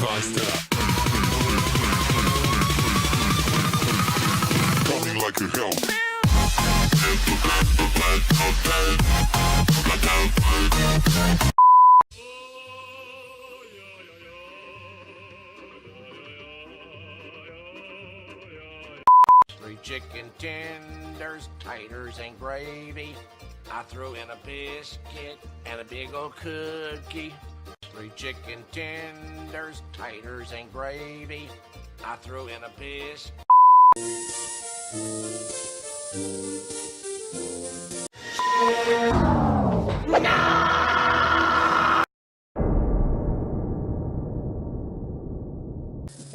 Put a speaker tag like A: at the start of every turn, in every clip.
A: sidestep. Coming like a hell.
B: Three chicken tenders, taters, and gravy. I threw in a biscuit and a big old cookie. Three chicken tenders, taters, and gravy. I threw in a biscuit.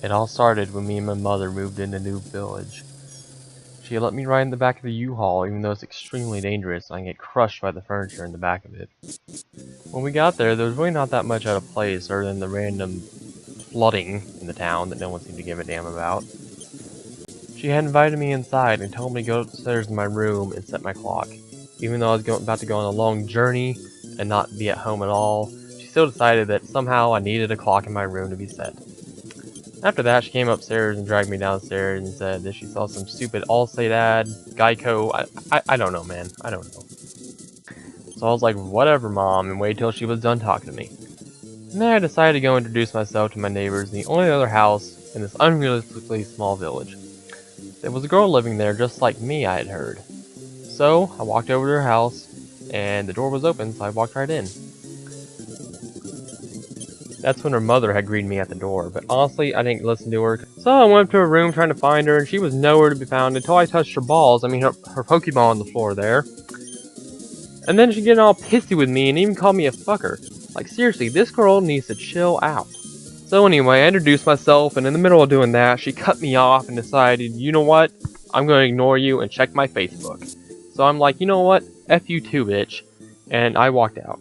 C: It all started when me and my mother moved into a new village. She let me ride in the back of the U-Haul, even though it's extremely dangerous and I can get crushed by the furniture in the back of it. When we got there was really not that much out of place other than the random flooding in the town that no one seemed to give a damn about. She had invited me inside and told me to go upstairs in my room and set my clock. Even though I was about to go on a long journey and not be at home at all, she still decided that somehow I needed a clock in my room to be set. After that, she came upstairs and dragged me downstairs and said that she saw some stupid Allstate ad, Geico, I don't know, man. I don't know. So I was like, whatever, Mom, and waited till she was done talking to me. And then I decided to go introduce myself to my neighbors in the only other house in this unrealistically small village. There was a girl living there just like me, I had heard. So I walked over to her house, and the door was open, so I walked right in. That's when her mother had greeted me at the door, but honestly, I didn't listen to her. So I went up to her room trying to find her, and she was nowhere to be found until I touched her balls, her Pokeball on the floor there. And then she getting all pissy with me and even called me a fucker. Like, seriously, this girl needs to chill out. So anyway, I introduced myself, and in the middle of doing that, she cut me off and decided, you know what? I'm going to ignore you and check my Facebook. So I'm like, you know what? F you too, bitch. And I walked out.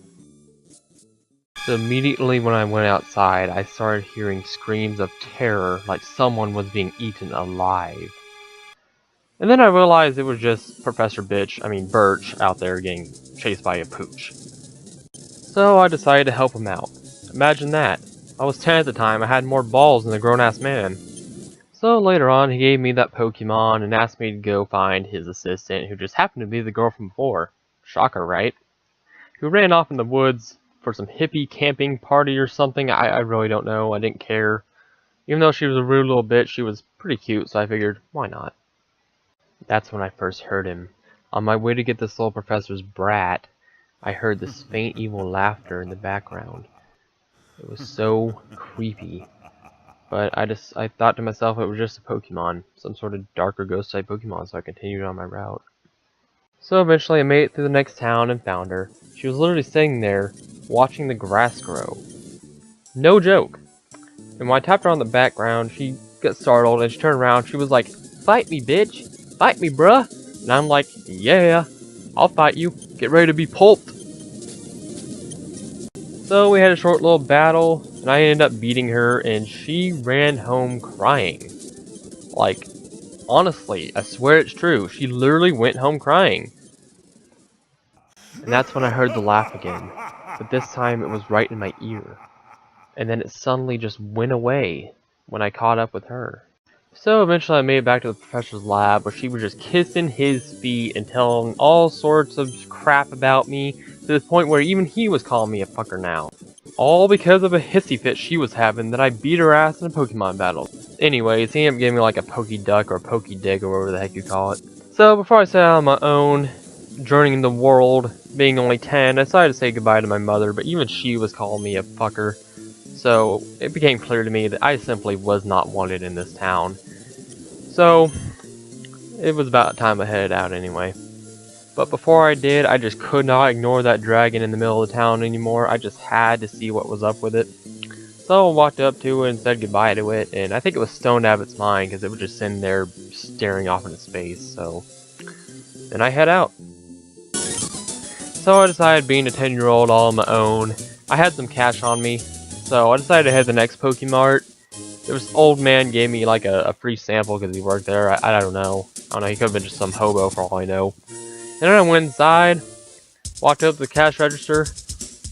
C: So immediately when I went outside, I started hearing screams of terror like someone was being eaten alive. And then I realized it was just Birch out there getting chased by a pooch. So I decided to help him out. Imagine that. I was 10 at the time, I had more balls than a grown-ass man. So later on, he gave me that Pokemon and asked me to go find his assistant, who just happened to be the girl from before. Shocker, right? Who ran off in the woods for some hippie camping party or something. I really don't know. I didn't care. Even though she was a rude little bitch, she was pretty cute, so I figured, why not? That's when I first heard him. On my way to get this little professor's brat, I heard this faint evil laughter in the background. It was so creepy. But I thought to myself it was just a Pokemon. Some sort of darker ghost type Pokemon, so I continued on my route. So eventually I made it through the next town and found her. She was literally sitting there, watching the grass grow. No joke. And when I tapped her on the background, she got startled and she turned around. She was like, "Fight me, bitch! Fight me, bruh!" And I'm like, "Yeah, I'll fight you. Get ready to be pulped." So we had a short little battle, and I ended up beating her, and she ran home crying. Like, honestly, I swear it's true. She literally went home crying. And that's when I heard the laugh again. But this time it was right in my ear. And then it suddenly just went away when I caught up with her. So eventually I made it back to the professor's lab, where she was just kissing his feet and telling all sorts of crap about me, to the point where even he was calling me a fucker now. All because of a hissy fit she was having that I beat her ass in a Pokemon battle. Anyways, he ended up giving me like a Pokéduck or a Pokédig or whatever the heck you call it. So before I set out on my own, journeying the world, being only 10, I decided to say goodbye to my mother, but even she was calling me a fucker. So it became clear to me that I simply was not wanted in this town. So it was about time I headed out anyway. But before I did, I just could not ignore that dragon in the middle of the town anymore. I just had to see what was up with it. So I walked up to it and said goodbye to it, and I think it was stoned out of its mind because it was just sitting there staring off into space. So then I head out. So I decided, being a 10-year-old all on my own, I had some cash on me, so I decided to head to the next Pokemart. There was this old man gave me like a free sample because he worked there. I don't know. He could have been just some hobo for all I know. And then I went inside, walked up to the cash register,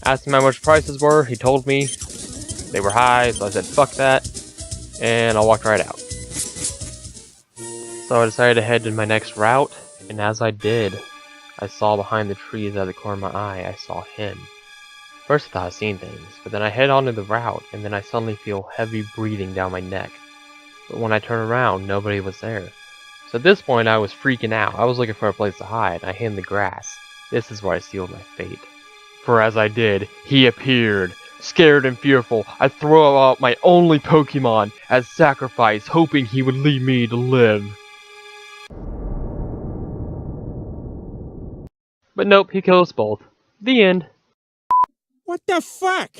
C: asked him how much prices were. He told me, They were high, so I said, fuck that, and I walked right out. So I decided to head to my next route, and as I did, I saw behind the trees out of the corner of my eye, I saw him. First I thought I was seeing things, but then I head onto the route, and then I suddenly feel heavy breathing down my neck. But when I turn around, nobody was there. So at this point, I was freaking out. I was looking for a place to hide, and I hid in the grass. This is where I sealed my fate. For as I did, he appeared. Scared and fearful, I throw out my only Pokemon as sacrifice, hoping he would leave me to live. But nope, he killed us both. The end.
A: What the fuck?